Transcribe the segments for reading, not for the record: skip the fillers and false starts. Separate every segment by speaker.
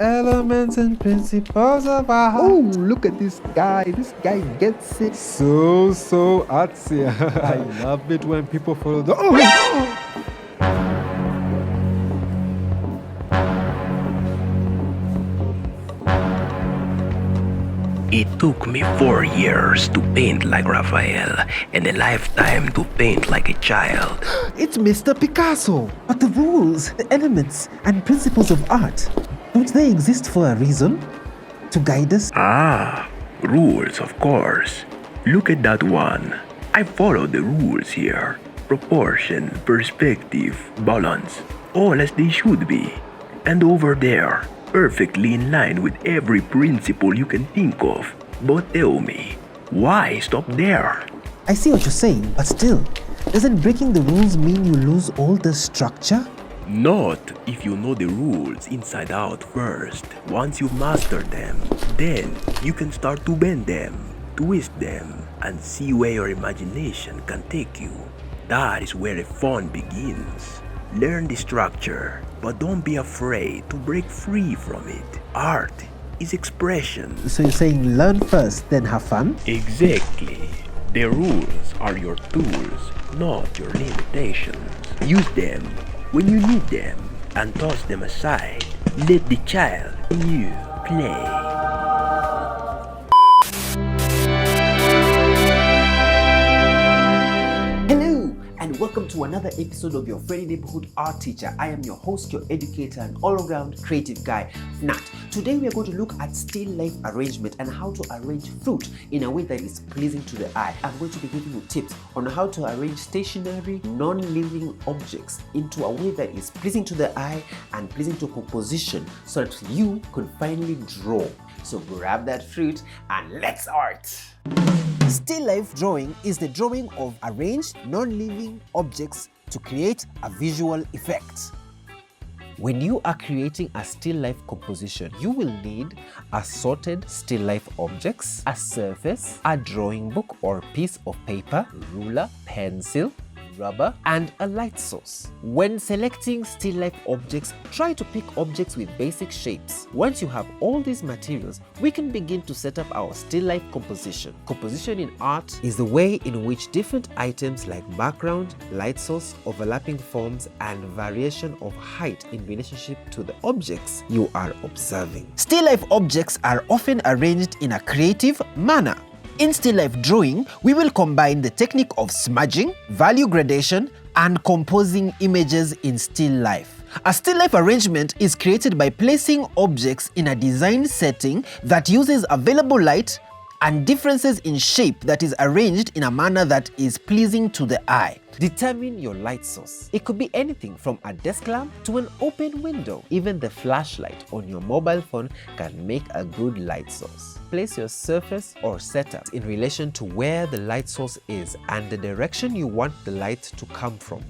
Speaker 1: Elements and principles of art.
Speaker 2: Oh, look at this guy. This guy gets it.
Speaker 1: So artsy. I love it when people follow the.
Speaker 3: It took me 4 years to paint like Raphael and a lifetime to paint like a child.
Speaker 2: It's Mr. Picasso. But the rules, the elements, and principles of art, don't they exist for a reason? To guide us?
Speaker 3: Ah, rules, of course. Look at that one. I followed the rules here. Proportion, perspective, balance, all as they should be. And over there, perfectly in line with every principle you can think of. But tell me, why stop there?
Speaker 2: I see what you're saying, but still, doesn't breaking the rules mean you lose all the structure?
Speaker 3: Not if you know the rules inside out first. Once you've mastered them, then you can start to bend them, twist them, and see where your imagination can take you. That is where the fun begins. Learn the structure, but don't be afraid to break free from it. Art is expression.
Speaker 2: So you're saying learn first, then have fun?
Speaker 3: Exactly. The rules are your tools, not your limitations. Use them when you need them and toss them aside. Let the child in you play.
Speaker 4: And welcome to another episode of your friendly neighborhood art teacher. I am your host, your educator, and all-around creative guy, FNAT. Today we are going to look at still life arrangement and how to arrange fruit in a way that is pleasing to the eye. I'm going to be giving you tips on how to arrange stationary, non-living objects into a way that is pleasing to the eye and pleasing to composition so that you can finally draw. So grab that fruit and let's art! Still life drawing is the drawing of arranged non-living objects to create a visual effect. When you are creating a still life composition, you will need assorted still life objects, a surface, a drawing book or piece of paper, ruler, pencil, rubber, and a light source. When selecting still life objects, try to pick objects with basic shapes. Once you have all these materials, we can begin to set up our still life composition. Composition in art is the way in which different items like background, light source, overlapping forms, and variation of height in relationship to the objects you are observing. Still life objects are often arranged in a creative manner. In still life drawing, we will combine the technique of smudging, value gradation, and composing images in still life. A still life arrangement is created by placing objects in a design setting that uses available light and differences in shape that is arranged in a manner that is pleasing to the eye. Determine your light source. It could be anything from a desk lamp to an open window. Even the flashlight on your mobile phone can make a good light source. Place your surface or setup in relation to where the light source is and the direction you want the light to come from.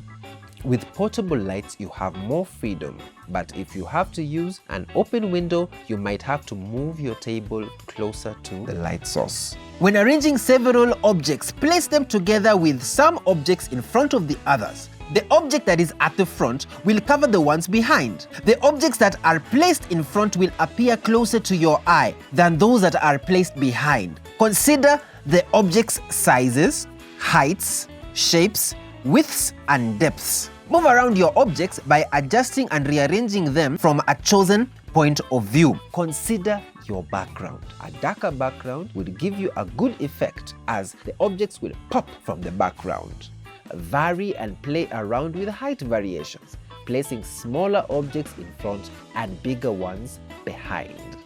Speaker 4: With portable lights, you have more freedom, but if you have to use an open window, you might have to move your table closer to the light source. When arranging several objects, place them together with some objects in front of the others. The object that is at the front will cover the ones behind. The objects that are placed in front will appear closer to your eye than those that are placed behind. Consider the objects' sizes, heights, shapes, widths, and depths. Move around your objects by adjusting and rearranging them from a chosen point of view. Consider your background. A darker background will give you a good effect as the objects will pop from the background. Vary and play around with height variations, placing smaller objects in front and bigger ones behind.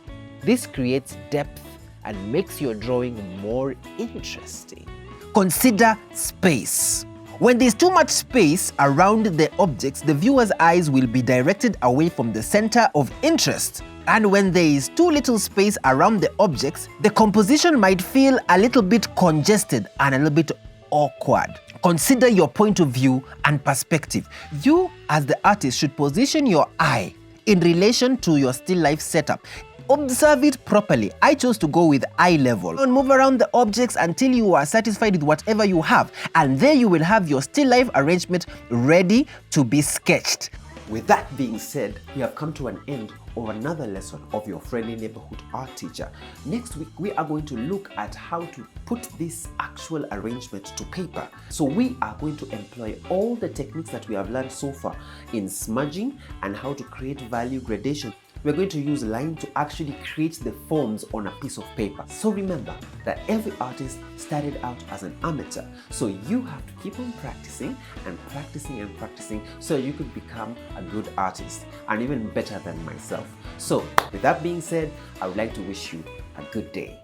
Speaker 4: This creates depth and makes your drawing more interesting. Consider space. When there's too much space around the objects, the viewer's eyes will be directed away from the center of interest. And when there is too little space around the objects, the composition might feel a little bit congested and a little bit awkward. Consider your point of view and perspective. You, as the artist, should position your eye in relation to your still life setup. Observe it properly. I chose to go with eye level. And move around the objects until you are satisfied with whatever you have. And there you will have your still life arrangement ready to be sketched. with that being said, we have come to an end of another lesson of your friendly neighborhood art teacher. Next week, we are going to look at how to put this actual arrangement to paper. So we are going to employ all the techniques that we have learned so far in smudging and how to create value gradation. We're going to use line to actually create the forms on a piece of paper. So remember that every artist started out as an amateur. So you have to keep on practicing and practicing and practicing so you could become a good artist and even better than myself. So with that being said, I would like to wish you a good day.